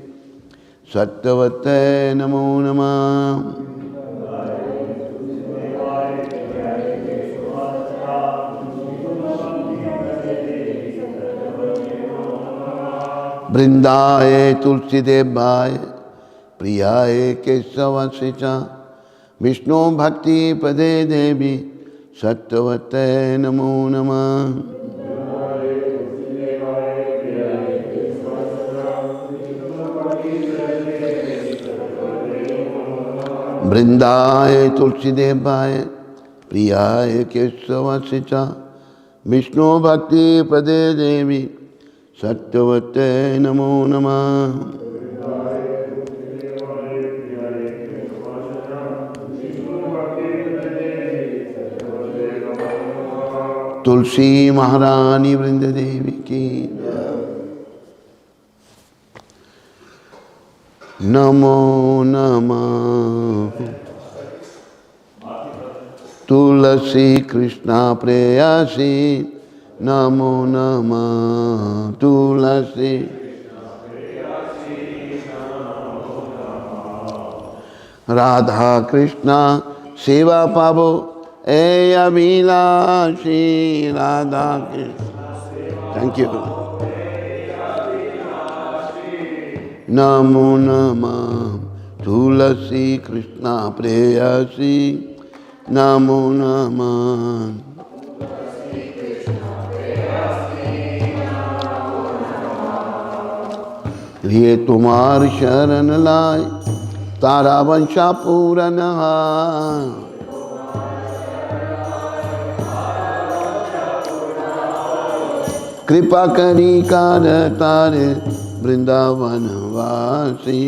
Sattavate Namo Namah. Brindaye Tulsi Devaye प्रियाय केशवस्य च विष्णु भक्ति पदे देवी सत्यवते नमो नमः। वृंदाय तुलसी देवाय प्रियाय केशवस्य च विष्णु भक्ति पदे देवी सत्यवते नमो नमः। तुलसी महारानी वृंद देवी की नमो नमः। तुलसी कृष्णा प्रेयसी नमो नमः। तुलसी राधा कृष्णा सेवा पावो ए अभिलाषी राधा कृष्ण। Thank you. नमो नमः। तुलसी कृष्णा प्रेयसी नमो नमः। लिए तुम्हार शरण लाए तारा वंशा पूरन। कृपा करी कार तारे वृंदावन वासी।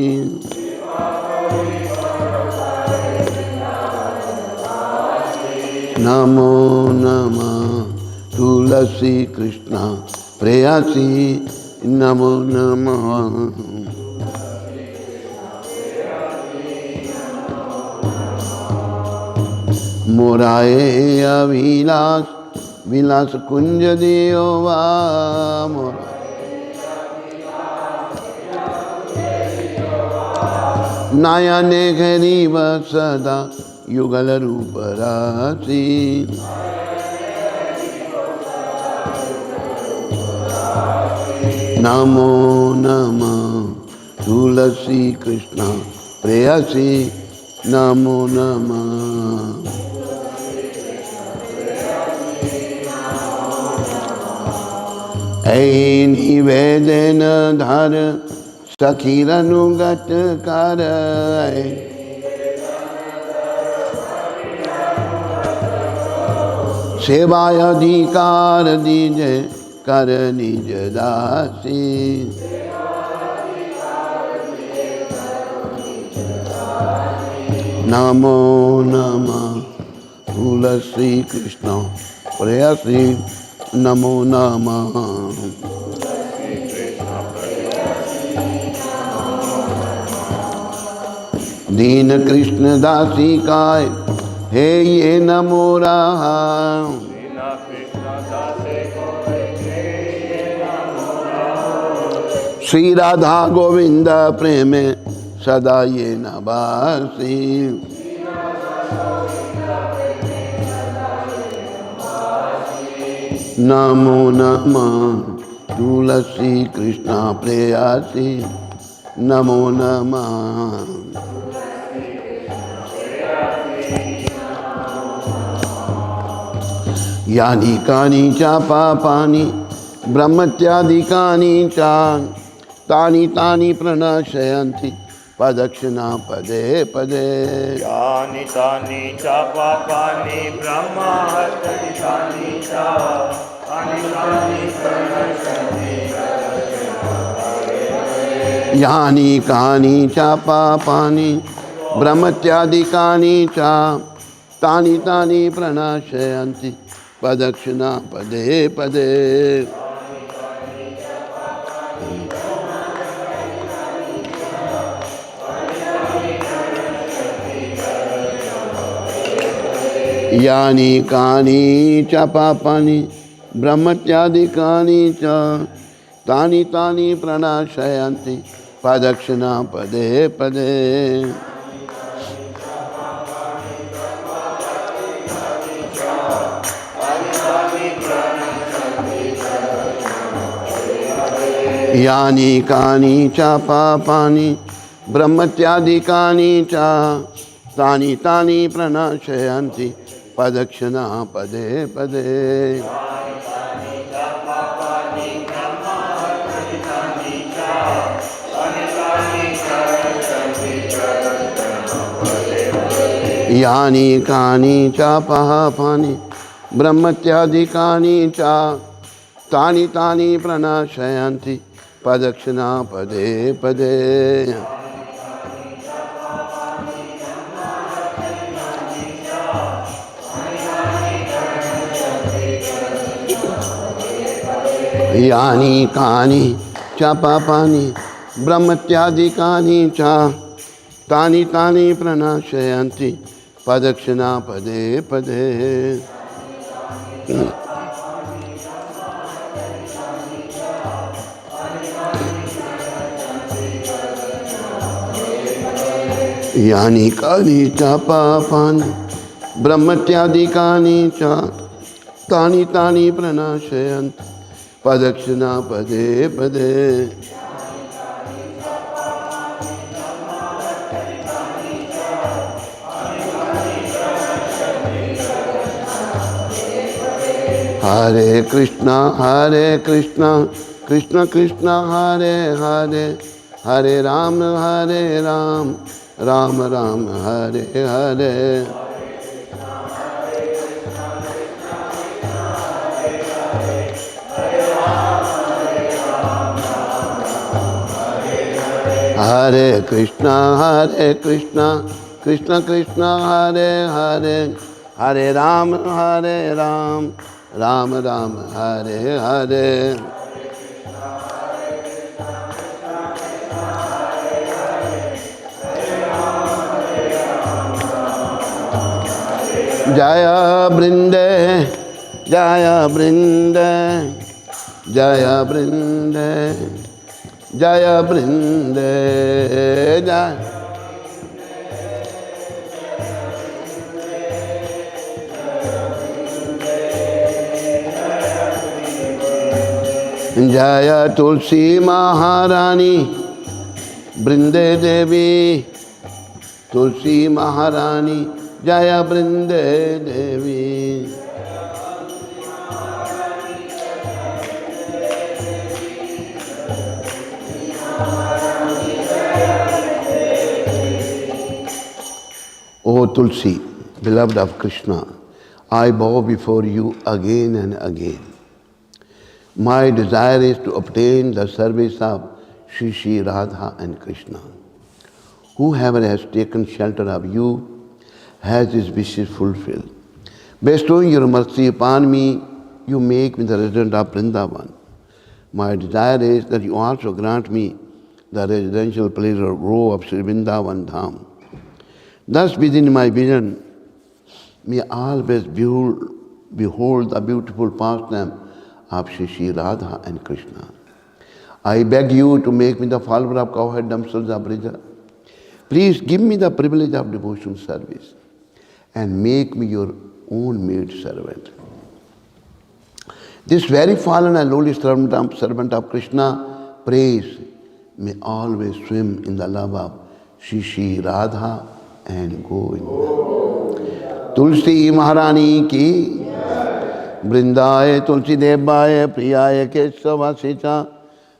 नमो नमः। तुलसी कृष्णा प्रेयसी नमो नमः। मोराए अभिलाष विलास कुंज देवा नयने गरीब सदा युगल रूप राशि। नमो नमः। तुलसी कृष्णा प्रेयसी नमो नमः। ऐ निवेदन धर सखीरनुगत कर। सेवाय अधिकार दीजे कर निज दासी। नमो नमः। तुलसी कृष्ण प्रेयसी नमो नमः। दीन कृष्ण दासी काय हे ये नमो रहा। श्री राधा गोविंद प्रेम सदा ये नवासी। नमो नमः। तुलसी कृष्णा प्रेयसी नमो नमः। यानी कानी चा पापानि ब्रह्मत्यादिकानि चा तानि तानि प्रणशयन्ति पदक्षिणा पदे पदे। यानि तानि च पापानि ब्रह्महत्यानि च तानि तानि प्रणश्यन्ति। यानि कानि च पापानि ब्रह्मत्यादिकानि च तानि तानि प्रणशयन्ति पदक्षिणा पदे पदे। यानि कानि च पापानि ब्रह्मत्यादिकानि च तानि तानि प्रणशयन्ति पदक्षिणा पदे पदे। यानि कानि च पापानि ब्रह्मत्यादिकानि च तानि तानि प्रणाशयन्ति पदक्षिणा पदे पदे। यानि कानि च पापानि ब्रह्मत्यादिकानि च तानि तानि प्रणाशयन्ति पदक्षिणा पदे पदे। यानि कानि च पापानि ब्रह्मत्यादिकानि च तानि तानि प्रणाशयन्ति पदक्षिणा पदे पदे। यानि कानि च पापानि ब्रह्मत्यादिकानि च तानि तानि प्रणाशयन्ति पदक्षिणा पदे पदे। हरे कृष्णा कृष्ण कृष्ण हरे हरे हरे राम राम राम हरे हरे। हरे कृष्णा कृष्ण कृष्ण हरे हरे हरे राम राम राम हरे हरे। जय बृंदे जय बृंदे जय बृंदे जय बृंदे जय। जय तुलसी महारानी बृंदे देवी तुलसी महारानी जय बृंदे देवी। O Tulsi, beloved of Krishna, I bow before you again and again. My desire is to obtain the service of Shri Radha and Krishna. Whoever has taken shelter of you has his wishes fulfilled. Bestowing your mercy upon me, you make me the resident of Vrindavan. My desire is that you also grant me the residential pleasure row of Sri Vrindavan Dham. Thus within my vision, may always behold the beautiful pastime of Shri Radha and Krishna. I beg you to make me the follower of cowherd damsels of Brija. Please give me the privilege of devotion service and make me your own maid servant. This very fallen and lowly servant of Krishna prays may always swim in the love of Shri Radha and Govinda. Tulsi Maharani ki Vrindaye Tulsi Devaye Priyaye Kesavasicha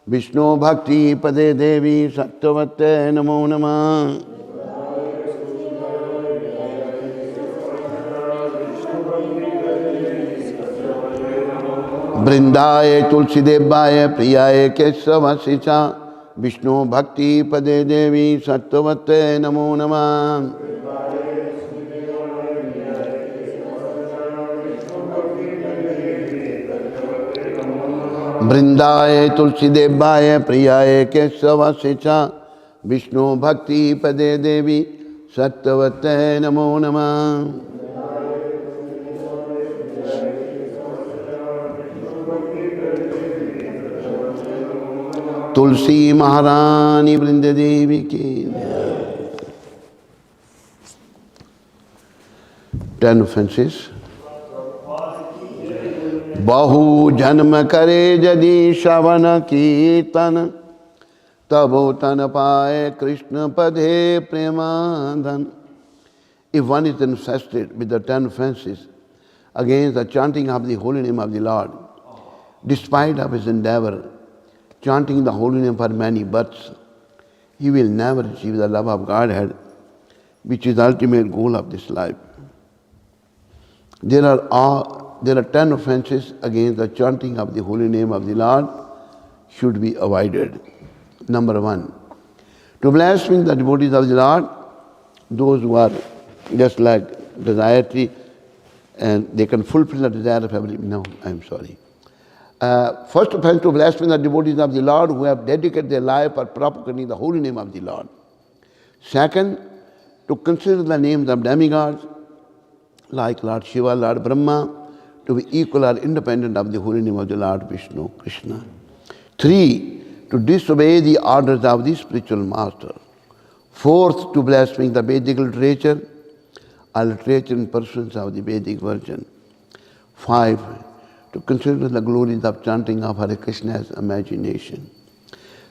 Vishnu Bhakti Pade Devi Sattavate Namo Namah. Vrindaye Tulsi Devaye Priyaye Kesavasicha Vishnu Bhakti Pade Devi Sattavate Namo Namah. Vrindaye Tulsi Devaye Priyaye Kesavasicha Vishnu Bhakti Pade Devi Sattavate Namo Namah. Tulsi Maharani Vrinde Devi ki. 10 offenses. Bahu janma kare jadi shavana kirtan tabo tanapaye Krishna padhe premadhan. If one is infested with the 10 offenses against the chanting of the holy name of the Lord, despite of his endeavor, chanting the holy name for many births, he will never achieve the love of Godhead, which is the ultimate goal of this life. There are 10 offenses against the chanting of the holy name of the Lord should be avoided. Number 1, to blaspheme the devotees of the Lord, those who are just like desiratory and they can fulfill the desire of every... No, I'm sorry. First offense, to blaspheme the devotees of the Lord who have dedicated their life for propagating the holy name of the Lord. Second, to consider the names of demigods like Lord Shiva, Lord Brahma, to be equal or independent of the holy name of the Lord Vishnu, Krishna. 3, to disobey the orders of the spiritual master. 4th, to blaspheme the Vedic literature or literature in pursuance of the Vedic version. 5, to consider the glories of chanting of Hare Krishna as imagination.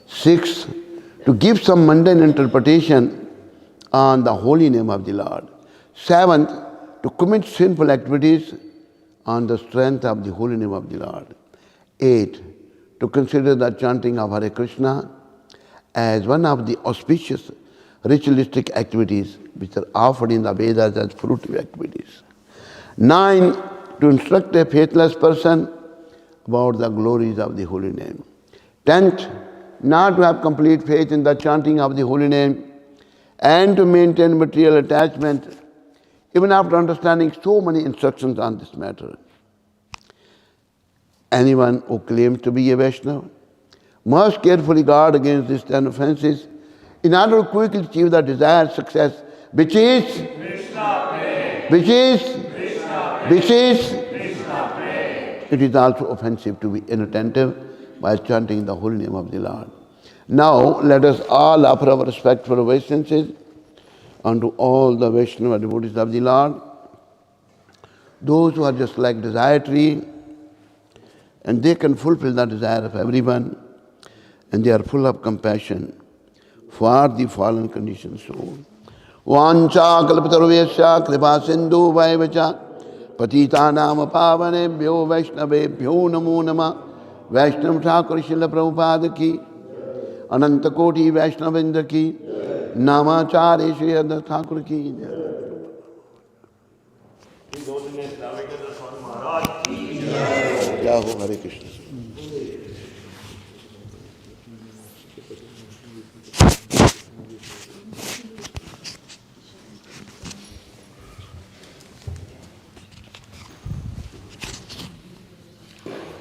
6, to give some mundane interpretation on the holy name of the Lord. 7th, to commit sinful activities on the strength of the holy name of the Lord. 8, to consider the chanting of Hare Krishna as one of the auspicious ritualistic activities which are offered in the Vedas as fruitive activities. 9, to instruct a faithless person about the glories of the holy name. 10th, not to have complete faith in the chanting of the holy name and to maintain material attachment even after understanding so many instructions on this matter. Anyone who claims to be a Vaishnava must carefully guard against these 10 offenses in order to quickly achieve the desired success, which is it is also offensive to be inattentive while chanting the holy name of the Lord. Now let us all offer our respectful obeisances unto all the Vaishnava devotees of the Lord, those who are just like desiratory, and they can fulfill the desire of everyone, and they are full of compassion for the fallen conditioned soul. Vancha kalpatarvesya kripa sindhu vaivacha patitanam pavanebhyo vaishnavebhyo namo nama. Vaishnav Thakur Srila Prabhupada ki, Ananta Koti Vaishnavendra ki, Namacharya Sri Adhar Thakur ki. Jai Ho Hare Krishna.